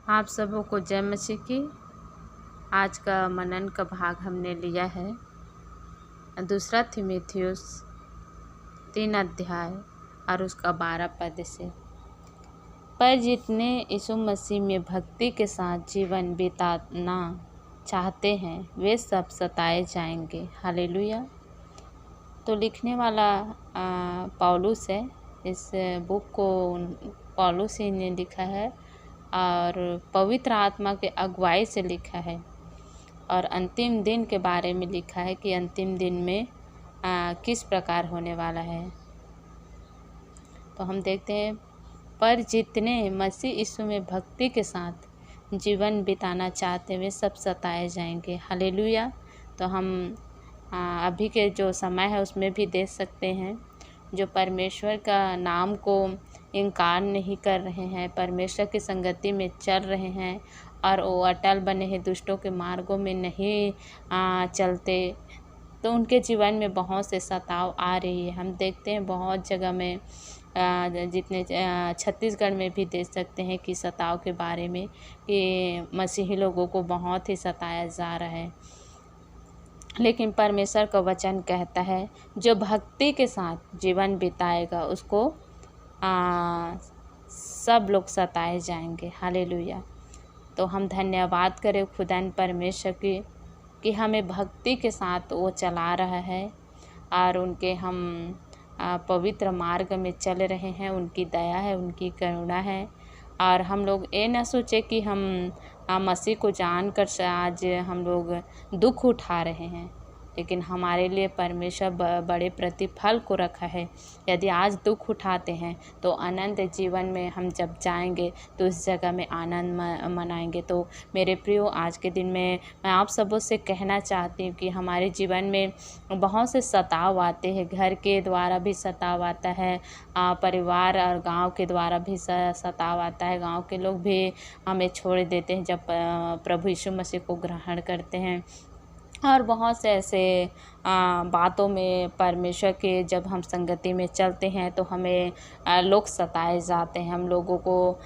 आप सबों को जय मसीह की। आज का मनन का भाग हमने लिया है दूसरा तीमुथियुस 3 अध्याय और उसका 12 पद से। पर जितने यीशु मसीह में भक्ति के साथ जीवन बिताना चाहते हैं वे सब सताए जाएंगे। हालेलुया। तो लिखने वाला पौलुस है। इस बुक को पौलुस ही ने लिखा है और पवित्र आत्मा के अगुवाई से लिखा है और अंतिम दिन के बारे में लिखा है कि अंतिम दिन में किस प्रकार होने वाला है। तो हम देखते हैं, पर जितने मसीह यीशु में भक्ति के साथ जीवन बिताना चाहते हैं वे सब सताए जाएंगे। हालेलुया। तो हम अभी के जो समय है उसमें भी देख सकते हैं, जो परमेश्वर का नाम को इनकार नहीं कर रहे हैं, परमेश्वर की संगति में चल रहे हैं और वो अटल बने हैं, दुष्टों के मार्गों में नहीं चलते, तो उनके जीवन में बहुत से सताव आ रही है। हम देखते हैं बहुत जगह में, जितने छत्तीसगढ़ में भी देख सकते हैं कि सताव के बारे में कि मसीही लोगों को बहुत ही सताया जा रहा है। लेकिन परमेश्वर का वचन कहता है जो भक्ति के साथ जीवन बिताएगा उसको सब लोग सताए जाएंगे। हालेलुया। तो हम धन्यवाद करें खुदान परमेश्वर की कि हमें भक्ति के साथ वो चला रहा है और उनके हम पवित्र मार्ग में चल रहे हैं। उनकी दया है, उनकी करुणा है और हम लोग ये न सोचे कि हम मसीह को जानकर आज हम लोग दुख उठा रहे हैं, लेकिन हमारे लिए परमेश्वर बड़े प्रतिफल को रखा है। यदि आज दुख उठाते हैं तो अनंत जीवन में हम जब जाएंगे तो उस जगह में आनंद मनाएंगे। तो मेरे प्रियो, आज के दिन में मैं आप सबों से कहना चाहती हूँ कि हमारे जीवन में बहुत से सताव आते हैं। घर के द्वारा भी सताव आता है, परिवार और गांव के द्वारा भी सताव आता है। गांव के लोग भी हमें छोड़ देते हैं जब प्रभु यीशु मसीह को ग्रहण करते हैं। और बहुत से ऐसे बातों में परमेश्वर के जब हम संगति में चलते हैं तो हमें लोग सताए जाते हैं। हम लोगों को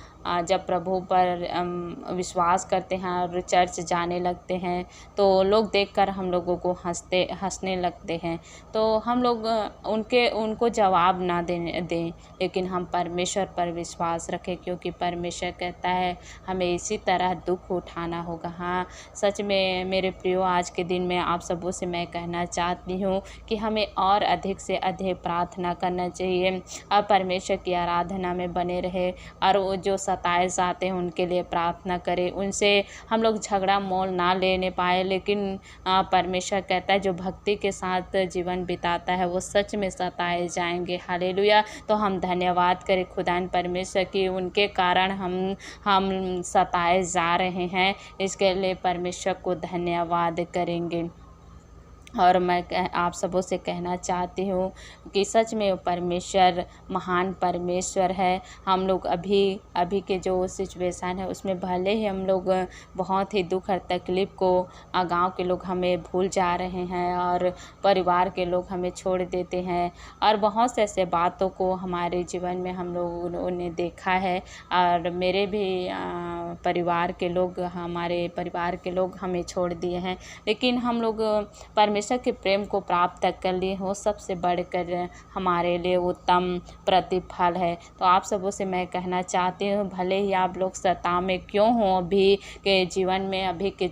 जब प्रभु पर विश्वास करते हैं और चर्च जाने लगते हैं तो लोग देखकर हम लोगों को हंसने लगते हैं। तो हम लोग उनको जवाब ना दें, लेकिन हम परमेश्वर पर विश्वास रखें, क्योंकि परमेश्वर कहता है हमें इसी तरह दुख उठाना होगा। हाँ, सच में मेरे प्रियो, आज के दिन में आप सबों से मैं कहना चाहती हूँ कि हमें और अधिक से अधिक प्रार्थना करना चाहिए और परमेश्वर की आराधना में बने रहे और वो जो सताए जाते हैं उनके लिए प्रार्थना करें। उनसे हम लोग झगड़ा मोल ना लेने पाए, लेकिन परमेश्वर कहता है जो भक्ति के साथ जीवन बिताता है वो सच में सताए जाएंगे। हालेलुया। तो हम धन्यवाद करें खुदान परमेश्वर की, उनके कारण हम सताए जा रहे हैं, इसके लिए परमेश्वर को धन्यवाद करेंगे। और मैं आप सबों से कहना चाहती हूँ कि सच में परमेश्वर महान परमेश्वर है। हम लोग अभी के जो सिचुएशन है उसमें भले ही हम लोग बहुत ही दुख और तकलीफ़ को गांव के लोग हमें भूल जा रहे हैं और परिवार के लोग हमें छोड़ देते हैं और बहुत से ऐसे बातों को हमारे जीवन में हम लोगों ने देखा है और मेरे भी परिवार के लोग, हमारे परिवार के लोग हमें छोड़ दिए हैं। लेकिन हम लोग परमेश्वर के प्रेम को प्राप्त कर लिए हो, सबसे बढ़कर हमारे लिए उत्तम प्रतिफल है। तो आप सबों से मैं कहना चाहती हूँ, भले ही आप लोग सताव में क्यों हो अभी के जीवन में, अभी के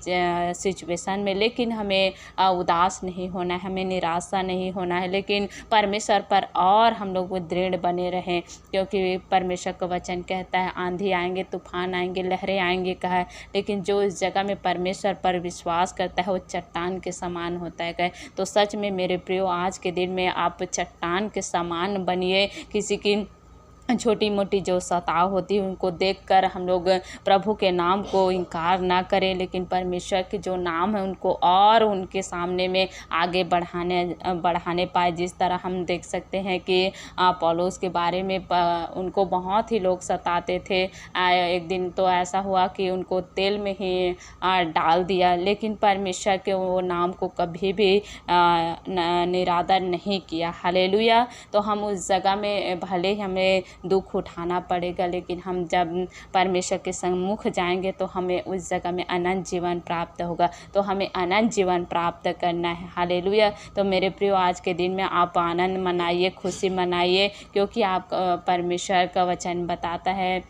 सिचुएशन में, लेकिन हमें उदास नहीं होना है, हमें निराशा नहीं होना है, लेकिन परमेश्वर पर और हम लोग दृढ़ बने रहें, क्योंकि परमेश्वर का वचन कहता है आंधी आएंगे, तूफान आएंगे, लहरें आएंगे कहा, लेकिन जो इस जगह में परमेश्वर पर विश्वास करता है वो चट्टान के समान होता है। तो सच में मेरे प्रियो, आज के दिन में आप चट्टान के समान बनिए। किसी की छोटी मोटी जो सताव होती है उनको देखकर हम लोग प्रभु के नाम को इनकार ना करें, लेकिन परमेश्वर के जो नाम है उनको और उनके सामने में आगे बढ़ाने पाए। जिस तरह हम देख सकते हैं कि पौलुस के बारे में उनको बहुत ही लोग सताते थे। एक दिन तो ऐसा हुआ कि उनको तेल में ही डाल दिया, लेकिन परमेश्वर के वो नाम को कभी भी निरादर नहीं किया। हालेलुया। तो हम उस जगह में भले हमें दुख उठाना पड़ेगा, लेकिन हम जब परमेश्वर के सम्मुख जाएंगे तो हमें उस जगह में अनंत जीवन प्राप्त होगा। तो हमें अनंत जीवन प्राप्त करना है। हालेलुया। तो मेरे प्रियो, आज के दिन में आप आनंद मनाइए, खुशी मनाइए, क्योंकि आप परमेश्वर का वचन बताता है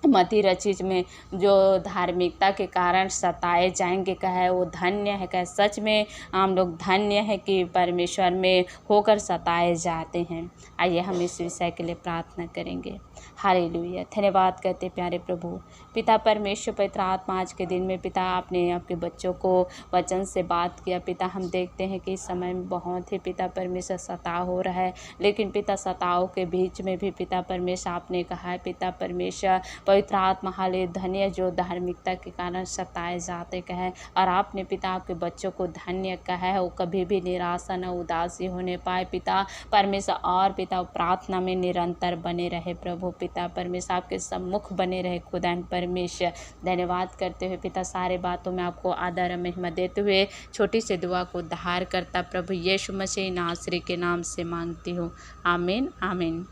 मती रचीज में, जो धार्मिकता के कारण सताए जाएंगे कहे वो धन्य है। कहे सच में हम लोग धन्य है कि परमेश्वर में होकर सताए जाते हैं। आइए हम इस विषय के लिए प्रार्थना करेंगे। हालेलुया। धन्यवाद करते प्यारे प्रभु पिता परमेश्वर पवित्र आत्मा, आज के दिन में पिता आपने आपके बच्चों को वचन से बात किया। पिता हम देखते हैं कि इस समय में बहुत ही पिता परमेश्वर सताव हो रहा है, लेकिन पिता सताव के बीच में भी पिता परमेश्वर आपने कहा है पिता परमेश्वर पवित्र आत्मा हाले धन्य जो धार्मिकता के कारण सताए जाते कहे, और आपने पिता आपके बच्चों को धन्य कहा है, वो कभी भी निराशा न उदासी होने पाए पिता परमेश्वर, और पिता प्रार्थना में निरंतर बने रहे प्रभु पिता परमेश्वर, आपके सम्मुख बने रहे खुदा परमेश्वर। धन्यवाद करते हुए पिता सारे बातों में आपको आदर महिमा देते हुए छोटी सी दुआ को उद्धार करता प्रभु यीशु मसीह नासरी के नाम से मांगती हूँ। आमीन आमीन।